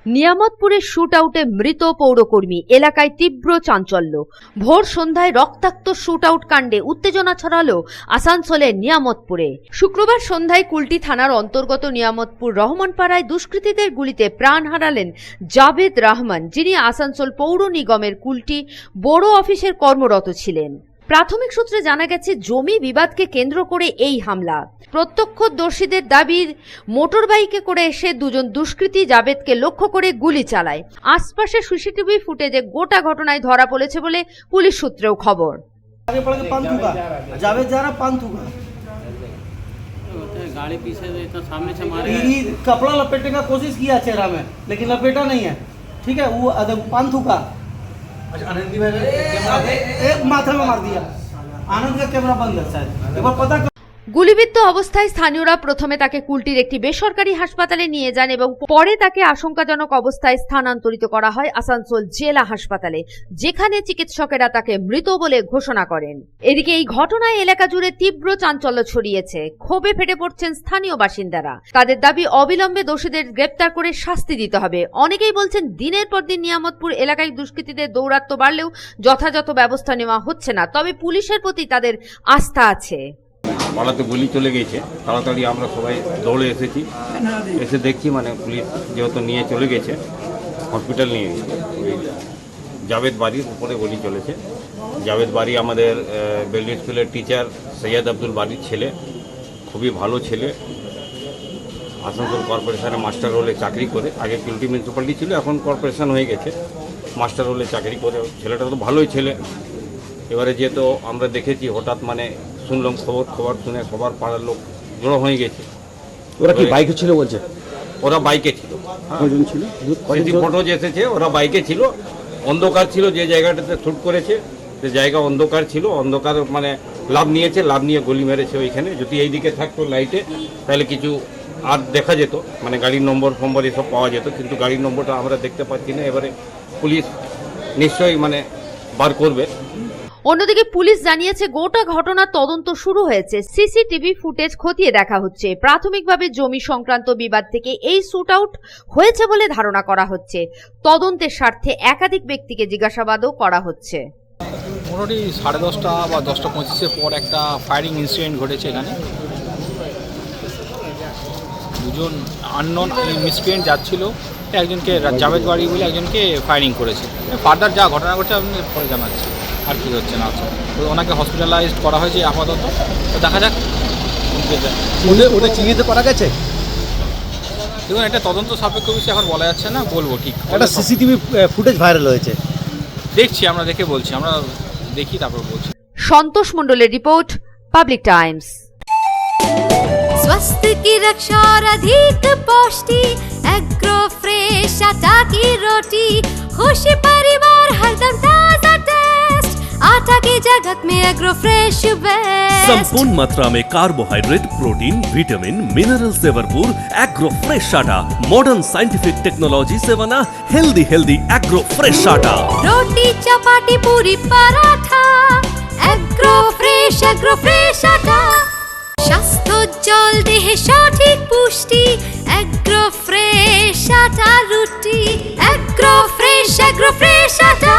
নিয়ামতপুরের shoot আউটে মৃত পৌরকর্মী, এলাকায় তীব্র চাঞ্চল্য। ভোর সন্ধ্যায় রক্তাক্ত শুট আউট কাণ্ডে উত্তেজনা ছড়ালো আসানসোলের নিয়ামতপুরে। শুক্রবার সন্ধ্যায় কুলটি থানার অন্তর্গত নিয়ামতপুর রহমানপাড়ায় দুষ্কৃতীদের গুলিতে প্রাণ হারালেন জাভেদ রহমান, যিনি আসানসোল পৌর নিগমের কুলটি বড় অফিসের কর্মরত ছিলেন। প্রাথমিক সূত্রে জানা গেছে, জমি বিবাদকে কেন্দ্র করে এই হামলা। প্রত্যক্ষদর্শীদের দাবি, মোটর বাইকে করে এসে দুজন দুষ্কৃতী জাভেদকে লক্ষ্য করে গুলি চালায়। আশপাশে সিসিটিভি ফুটেজে গোটা ঘটনায় ধরা পড়েছে বলে পুলিশ সূত্রেও খবর। गाड़ी पीछे तो सामने से मारे कपड़ा लपेटने का कोशिश किया चेहरा में, लेकिन लपेटा नहीं है। ठीक है, वो पान थूका। अच्छा, आनंदी भाई एक माथे में मार दिया। आनंद का कैमरा बंद है शायद, एक बार पता। গুলিবিদ্ধ অবস্থায় স্থানীয়রা প্রথমে তাকে কুলটির একটি বেসরকারি হাসপাতালে নিয়ে যান এবং পরে তাকে আশঙ্কাজনক অবস্থায় স্থানান্তরিত করা হয় আসানসোল জেলা হাসপাতালে, যেখানে চিকিৎসকেরা তাকে মৃত বলে ঘোষণা করেন। এদিকে এই ঘটনায় এলাকা জুড়ে তীব্র চাঞ্চল্য ছড়িয়েছে। ক্ষোভে ফেটে পড়ছেন স্থানীয় বাসিন্দারা। তাদের দাবি, অবিলম্বে দোষীদের গ্রেপ্তার করে শাস্তি দিতে হবে। অনেকেই বলছেন, দিনের পর দিন নিয়ামতপুর এলাকায় দুষ্কৃতীদের দৌরাত্ম্য বাড়লেও যথাযথ ব্যবস্থা নেওয়া হচ্ছে না, তবে পুলিশের প্রতি তাদের আস্থা আছে। পাড়াতে গুলি চলে গেছে, তাড়াতাড়ি আমরা সবাই দৌড়ে এসেছি। এসে দেখছি পুলিশ যেহেতু নিয়ে চলে গেছে হসপিটাল নিয়ে গেছে। জাভেদ বাড়ির উপরে গুলি চলেছে। জাভেদ বাড়ি আমাদের বেলডি স্কুলের টিচার সৈয়দ আব্দুল বাড়ির ছেলে, খুবই ভালো ছেলে। আসানসোল কর্পোরেশনে মাস্টার রোলে চাকরি করে, আগে কুলটি মিউনিসিপ্যালিটি ছিল, এখন কর্পোরেশন হয়ে গেছে। মাস্টার রোলে চাকরি করে ছেলেটা তো ভালোই ছেলে। এবারে যেহেতু আমরা দেখেছি, হঠাৎ শুনলাম খবর শুনে সবার পাড়ার লোক জড়ো হয়ে গেছে। ওরা কি বাইকে ছিল বলছে? ওরা বাইকে ছিল। কয়জন ছিল? ফটো এসেছে, ওরা বাইকে ছিল। অন্ধকার ছিল, যে জায়গাটাতে শুট করেছে সে জায়গা অন্ধকার ছিল। অন্ধকার লাভ নিয়েছে, লাভ নিয়ে গুলি মেরেছে ওইখানে। যদি এই দিকে থাকতো লাইটে, তাহলে কিছু আর দেখা যেত, গাড়ির নম্বর ফম্বর এসব পাওয়া যেত, কিন্তু গাড়ির নম্বরটা আমরা দেখতে পাচ্ছি না। এবারে পুলিশ নিশ্চয়ই বার করবে। অন্যদিকে পুলিশ জানিয়েছে, গোটা ঘটনার তদন্ত শুরু হয়েছে। সিসিটিভি ফুটেজ খতিয়ে দেখা হচ্ছে। প্রাথমিকভাবে জমি সংক্রান্ত বিবাদ থেকে এই শুট আউট হয়েছে বলে ধারণা করা হচ্ছে। তদন্তের স্বার্থে একাধিক ব্যক্তিকে জিজ্ঞাসাবাদও করা হচ্ছে। মোটামুটি 10:30 বা 10:25 পর একটা ফায়ারিং ইনসিডেন্ট ঘটেছে এখানে। দুজন আননোন মিসক্রিয়েন্ট যাচ্ছিল, একজনকে জাভেদ বাড়ি বলে একজনকে ফায়ারিং করেছে। ফার্দার যা ঘটনা ঘটছে আপনি পরে জানাচ্ছি আর কি হচ্ছে না হচ্ছে। তো ওনাকে হসপিটালাইজড করা হয়েছে আপাতত। তো দেখা যাক ওটা চিনতে পারা গেছে। দেখুন, একটা তদন্ত সাপেক্ষ বিষয়, এখন বলা যাচ্ছে না, বলবো ঠিক। একটা সিসিটিভি ফুটেজ ভাইরাল হয়েছে, দেখছি, আমরা দেখে বলছি, আমরা দেখি তারপর বলছি। সন্তোষ মণ্ডলের রিপোর্ট, পাবলিক टाइम्स। स्वास्थ्य की रक्षा और अधिक पौष्टि, एग्रो फ्रेश आटा की रोटी, खुशी परिवार हरदम ताजा टेस्ट, आटा की जगत में एग्रो फ्रेश बेस्ट। संपूर्ण मात्रा में कार्बोहाइड्रेट, प्रोटीन, विटामिन, मिनरल से भरपूर एग्रो फ्रेश आटा, मॉडर्न साइंटिफिक टेक्नोलॉजी से बना हेल्दी एग्रो फ्रेश आटा। रोटी चपाटी पूरी पराठा, एग्रो फ्रेश आटा। স্বাস্থ্যোজ্জ্বল দেহে সঠিক পুষ্টি, এগ্রো ফ্রেশ আটা রুটি, এগ্রো ফ্রেশ আটা।